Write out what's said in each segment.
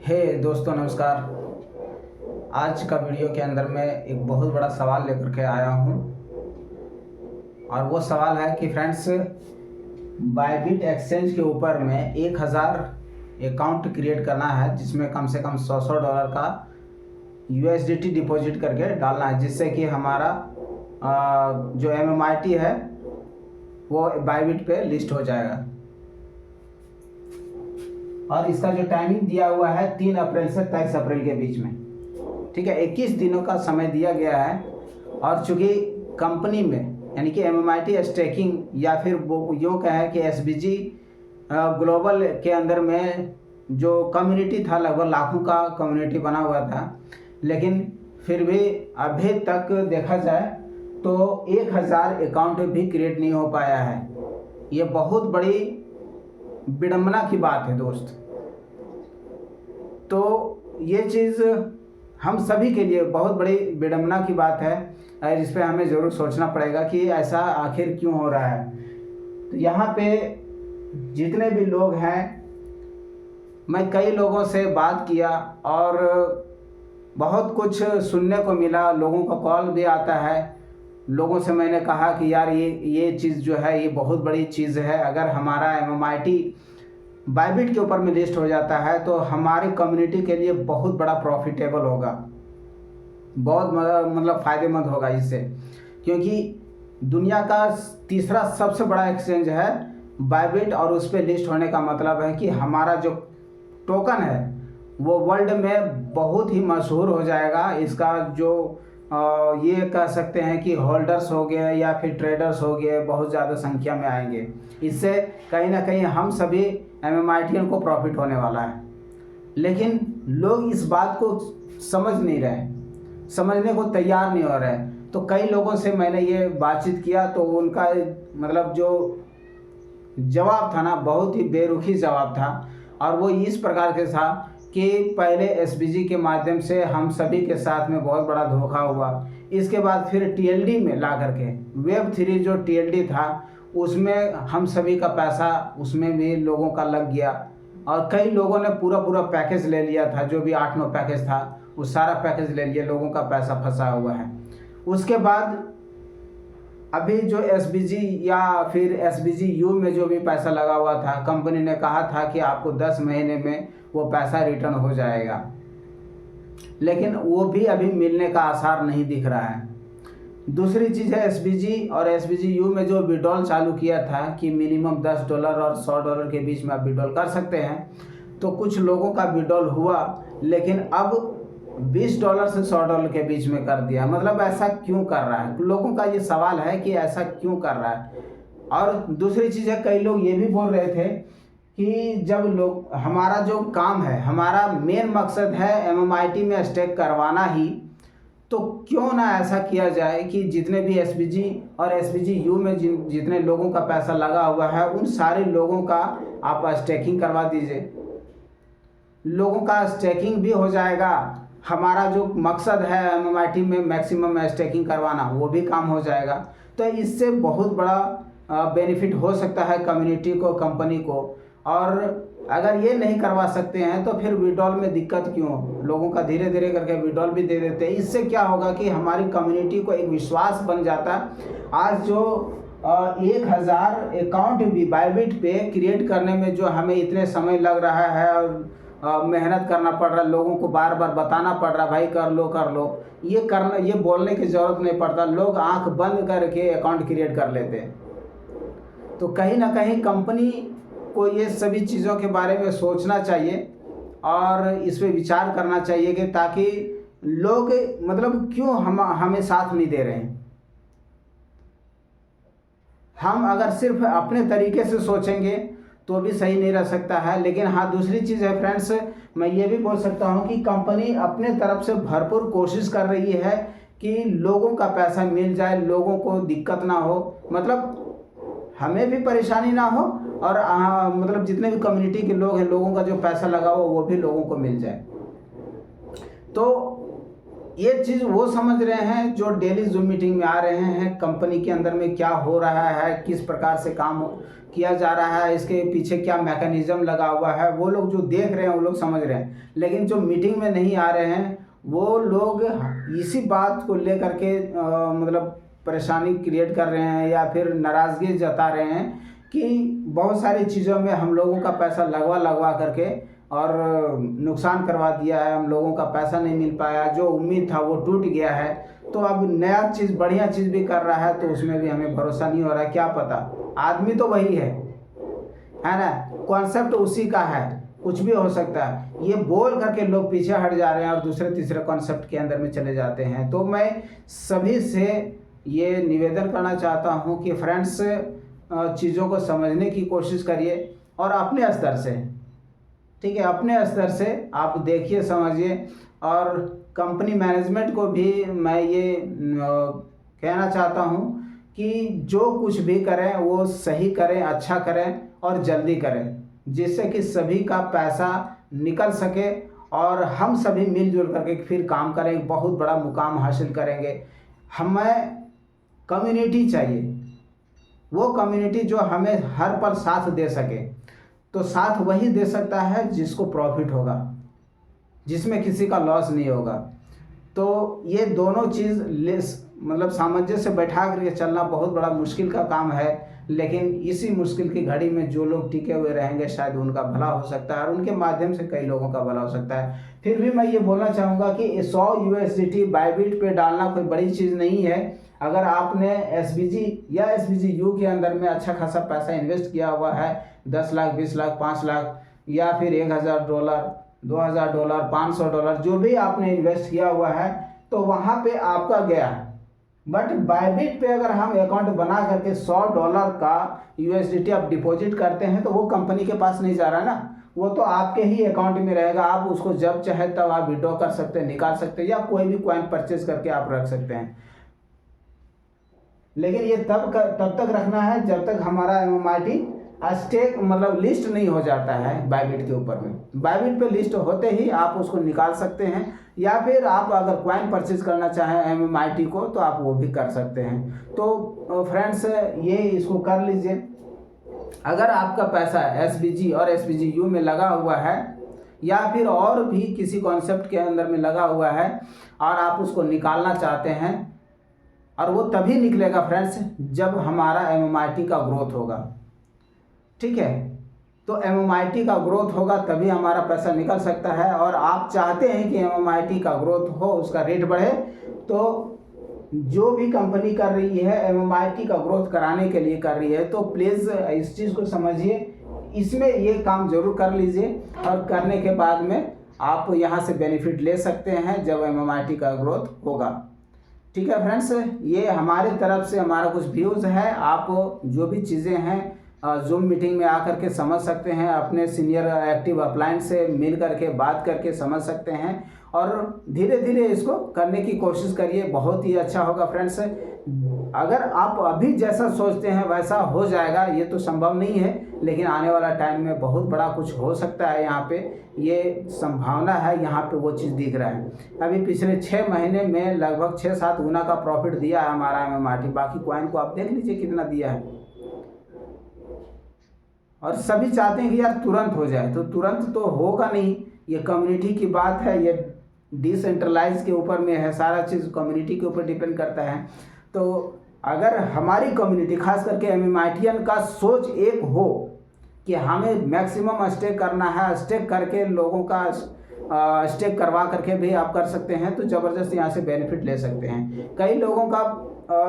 हे दोस्तों नमस्कार। आज का वीडियो के अंदर मैं एक बहुत बड़ा सवाल लेकर के आया हूँ और वो सवाल है कि फ्रेंड्स, बायबिट एक्सचेंज के ऊपर में 1000 अकाउंट क्रिएट करना है जिसमें कम से कम $100 का USDT डिपॉजिट करके डालना है, जिससे कि हमारा जो MMIT है वो बायबिट पे लिस्ट हो जाएगा। और इसका जो टाइमिंग दिया हुआ है 3 अप्रैल से 23 अप्रैल के बीच में, ठीक है, 21 दिनों का समय दिया गया है। और चूँकि कंपनी में यानी कि MMIT स्टेकिंग या फिर वो यूँ कहें कि SBG ग्लोबल के अंदर में जो कम्युनिटी था, लगभग लाखों का कम्युनिटी बना हुआ था, लेकिन फिर भी अभी तक देखा जाए तो 1000 अकाउंट भी क्रिएट नहीं हो पाया है। ये बहुत बड़ी विडंबना की बात है दोस्त। तो ये चीज़ हम सभी के लिए बहुत बड़ी विडंबना की बात है, जिस पे हमें ज़रूर सोचना पड़ेगा कि ऐसा आखिर क्यों हो रहा है। तो यहाँ पे जितने भी लोग हैं, मैं कई लोगों से बात किया और बहुत कुछ सुनने को मिला, लोगों का कॉल भी आता है। लोगों से मैंने कहा कि यार ये चीज़ जो है ये बहुत बड़ी चीज़ है। अगर हमारा MMIT बायबिट के ऊपर में लिस्ट हो जाता है तो हमारी कम्युनिटी के लिए बहुत बड़ा प्रॉफिटेबल होगा, बहुत मतलब फ़ायदेमंद होगा इससे, क्योंकि दुनिया का तीसरा सबसे बड़ा एक्सचेंज है बायबिट और उस पर लिस्ट होने का मतलब है कि हमारा जो टोकन है वो वर्ल्ड में बहुत ही मशहूर हो जाएगा। इसका जो ये कह सकते हैं कि होल्डर्स हो गए या फिर ट्रेडर्स हो गए, बहुत ज़्यादा संख्या में आएंगे। इससे कहीं ना कहीं हम सभी MMITian को प्रॉफिट होने वाला है। लेकिन लोग इस बात को समझ नहीं रहे, समझने को तैयार नहीं हो रहे। तो कई लोगों से मैंने ये बातचीत किया तो उनका मतलब जो जवाब था ना, बहुत ही बेरुखी जवाब था। और वो इस प्रकार के था कि पहले SBG के माध्यम से हम सभी के साथ में बहुत बड़ा धोखा हुआ। इसके बाद फिर TLD में ला करके Web3 जो TLD था उसमें हम सभी का पैसा उसमें भी लोगों का लग गया। और कई लोगों ने पूरा पैकेज ले लिया था, जो भी 8-9 पैकेज था वो सारा पैकेज ले लिया, लोगों का पैसा फंसा हुआ है। उसके बाद अभी जो SBG या फिर SBGU में जो भी पैसा लगा हुआ था, कंपनी ने कहा था कि आपको 10 महीने में वो पैसा रिटर्न हो जाएगा, लेकिन वो भी अभी मिलने का आसार नहीं दिख रहा है। दूसरी चीज़ है SBG और SBGU में जो विड्रॉल चालू किया था कि मिनिमम $10 और $100 के बीच में आप विड्रॉल कर सकते हैं, तो कुछ लोगों का विड्रॉल हुआ, लेकिन अब $20 से $100 के बीच में कर दिया। मतलब ऐसा क्यों कर रहा है? लोगों का ये सवाल है कि ऐसा क्यों कर रहा है। और दूसरी चीज़ है, कई लोग ये भी बोल रहे थे कि जब लोग, हमारा जो काम है, हमारा मेन मकसद है MMIT में स्टेक करवाना ही, तो क्यों ना ऐसा किया जाए कि जितने भी SBG और SBGU में जितने लोगों का पैसा लगा हुआ है उन सारे लोगों का आप स्टेकिंग करवा दीजिए। लोगों का स्टेकिंग भी हो जाएगा, हमारा जो मकसद है MMIT में मैक्सिमम स्टेकिंग करवाना वो भी काम हो जाएगा। तो इससे बहुत बड़ा बेनिफिट हो सकता है कम्युनिटी को, कंपनी को। और अगर ये नहीं करवा सकते हैं तो फिर विड्रॉल में दिक्कत क्यों? लोगों का धीरे धीरे करके विड्रॉल भी दे देते हैं। इससे क्या होगा कि हमारी कम्युनिटी को एक विश्वास बन जाता। आज जो 1000 अकाउंट भी बायबिट पे क्रिएट करने में जो हमें इतने समय लग रहा है और मेहनत करना पड़ रहा है, लोगों को बार बार बताना पड़ रहा है भाई कर लो, ये बोलने की ज़रूरत नहीं पड़ता, लोग आंख बंद करके अकाउंट क्रिएट कर लेते हैं। तो कहीं ना कहीं कंपनी को ये सभी चीज़ों के बारे में सोचना चाहिए और इस पर विचार करना चाहिए कि ताकि लोग मतलब क्यों हमें साथ नहीं दे रहे हैं। हम अगर सिर्फ अपने तरीके से सोचेंगे तो भी सही नहीं रह सकता है। लेकिन हाँ, दूसरी चीज़ है फ्रेंड्स, मैं ये भी बोल सकता हूँ कि कंपनी अपने तरफ से भरपूर कोशिश कर रही है कि लोगों का पैसा मिल जाए, लोगों को दिक्कत ना हो, मतलब हमें भी परेशानी ना हो और मतलब जितने भी कम्युनिटी के लोग हैं, लोगों का जो पैसा लगा हो वो भी लोगों को मिल जाए। तो ये चीज़ वो समझ रहे हैं जो डेली जूम मीटिंग में आ रहे हैं, कंपनी के अंदर में क्या हो रहा है, किस प्रकार से काम किया जा रहा है, इसके पीछे क्या मैकेनिज्म लगा हुआ है, वो लोग जो देख रहे हैं वो लोग समझ रहे हैं। लेकिन जो मीटिंग में नहीं आ रहे हैं वो लोग इसी बात को लेकर के मतलब परेशानी क्रिएट कर रहे हैं या फिर नाराज़गी जता रहे हैं कि बहुत सारी चीज़ों में हम लोगों का पैसा लगवा करके और नुकसान करवा दिया है, हम लोगों का पैसा नहीं मिल पाया, जो उम्मीद था वो टूट गया है। तो अब नया चीज़ बढ़िया चीज़ भी कर रहा है तो उसमें भी हमें भरोसा नहीं हो रहा है, क्या पता, आदमी तो वही है ना, कॉन्सेप्ट उसी का है, कुछ भी हो सकता है। ये बोल करके लोग पीछे हट जा रहे हैं और दूसरे तीसरे कॉन्सेप्ट के अंदर में चले जाते हैं। तो मैं सभी से ये निवेदन करना चाहता हूँ कि फ्रेंड्स चीज़ों को समझने की कोशिश करिए और अपने स्तर से, ठीक है, अपने स्तर से आप देखिए समझिए। और कंपनी मैनेजमेंट को भी मैं ये कहना चाहता हूँ कि जो कुछ भी करें वो सही करें, अच्छा करें और जल्दी करें, जिससे कि सभी का पैसा निकल सके और हम सभी मिलजुल करके फिर काम करें, बहुत बड़ा मुकाम हासिल करेंगे। हमें कम्युनिटी चाहिए, वो कम्युनिटी जो हमें हर पल साथ दे सके। तो साथ वही दे सकता है जिसको प्रॉफिट होगा, जिसमें किसी का लॉस नहीं होगा। तो ये दोनों चीज़ मतलब सामंजस्य से बैठा करके चलना बहुत बड़ा मुश्किल का काम है। लेकिन इसी मुश्किल की घड़ी में जो लोग टिके हुए रहेंगे शायद उनका भला हो सकता है और उनके माध्यम से कई लोगों का भला हो सकता है। फिर भी मैं ये बोलना चाहूँगा कि 100 USDT बाइबिट पे डालना कोई बड़ी चीज़ नहीं है। अगर आपने SBG या SBGU के अंदर में अच्छा खासा पैसा इन्वेस्ट किया हुआ है, 10 लाख, 20 लाख, 5 लाख या फिर $1000, $2000, $500, जो भी आपने इन्वेस्ट किया हुआ है, तो वहाँ पे आपका गया। बट बाइबिट पे अगर हम अकाउंट बना करके $100 का USDT आप डिपॉजिट करते हैं तो वो कंपनी के पास नहीं जा रहा ना, वो तो आपके ही अकाउंट में रहेगा। आप उसको जब चाहे तब आप विड्रॉ कर सकते हैं, निकाल सकते हैं या कोई भी कॉइन परचेज करके आप रख सकते हैं। लेकिन ये तब तक रखना है जब तक हमारा MMIT स्टेक मतलब लिस्ट नहीं हो जाता है बाइबिट के ऊपर में। बाइबिट पे लिस्ट होते ही आप उसको निकाल सकते हैं या फिर आप अगर कॉइन परचेज करना चाहें MMIT को तो आप वो भी कर सकते हैं। तो फ्रेंड्स ये इसको कर लीजिए। अगर आपका पैसा SBG और SBGU में लगा हुआ है या फिर और भी किसी कॉन्सेप्ट के अंदर में लगा हुआ है और आप उसको निकालना चाहते हैं, और वो तभी निकलेगा फ्रेंड्स जब हमारा MMIT का ग्रोथ होगा, ठीक है। तो MMIT का ग्रोथ होगा तभी हमारा पैसा निकल सकता है। और आप चाहते हैं कि MMIT का ग्रोथ हो, उसका रेट बढ़े, तो जो भी कंपनी कर रही है MMIT का ग्रोथ कराने के लिए कर रही है, तो प्लीज़ इस चीज़ को समझिए, इसमें ये काम जरूर कर लीजिए और करने के बाद में आप यहाँ से बेनिफिट ले सकते हैं जब MMIT का ग्रोथ होगा, ठीक है फ्रेंड्स। ये हमारे तरफ से हमारा कुछ व्यूज़ है। आप जो भी चीज़ें हैं जूम मीटिंग में आकर के समझ सकते हैं, अपने सीनियर एक्टिव अपलाइन से मिल करके बात करके समझ सकते हैं और धीरे धीरे इसको करने की कोशिश करिए, बहुत ही अच्छा होगा फ्रेंड्स। अगर आप अभी जैसा सोचते हैं वैसा हो जाएगा ये तो संभव नहीं है, लेकिन आने वाला टाइम में बहुत बड़ा कुछ हो सकता है। यहाँ पे ये संभावना है, यहाँ पे वो चीज़ दिख रहा है। अभी पिछले 6 महीने में लगभग 6-7 गुना का प्रॉफिट दिया है हमारा MMIT। बाकी कॉइन को आप देख लीजिए कितना दिया है। और सभी चाहते हैं कि यार तुरंत हो जाए, तो तुरंत तो होगा नहीं। ये कम्युनिटी की बात है, ये डिसेंट्रलाइज के ऊपर में है, सारा चीज़ कम्युनिटी के ऊपर डिपेंड करता है। तो अगर हमारी कम्युनिटी खास करके MMITian का सोच एक हो कि हमें मैक्सिमम स्टेक करना है, स्टेक करके लोगों का स्टेक करवा करके भी आप कर सकते हैं, तो ज़बरदस्त यहाँ से बेनिफिट ले सकते हैं। कई लोगों का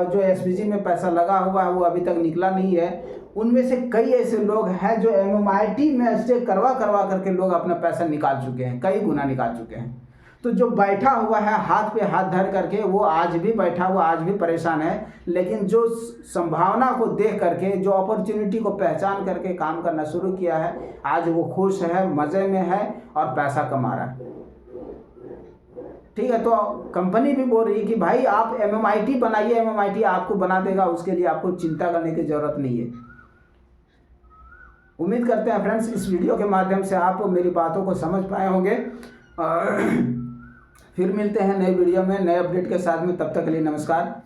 जो SBG में पैसा लगा हुआ है वो अभी तक निकला नहीं है। उनमें से कई ऐसे लोग हैं जो MMIT में स्टेक करवा करके लोग अपना पैसा निकाल चुके हैं, कई गुना निकाल चुके हैं। तो जो बैठा हुआ है हाथ पे हाथ धर करके, वो आज भी बैठा हुआ, आज भी परेशान है, लेकिन जो संभावना को देख करके, जो अपॉर्चुनिटी को पहचान करके काम करना शुरू किया है, आज वो खुश है, मज़े में है और पैसा कमा रहा है, ठीक है। तो कंपनी भी बोल रही है कि भाई आप MMIT बनाइए, MMIT आपको बना देगा, उसके लिए आपको चिंता करने की ज़रूरत नहीं है। उम्मीद करते हैं फ्रेंड्स इस वीडियो के माध्यम से आप मेरी बातों को समझ पाए होंगे। फिर मिलते हैं नए वीडियो में नए अपडेट के साथ में, तब तक के लिए नमस्कार,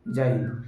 जय हिंद।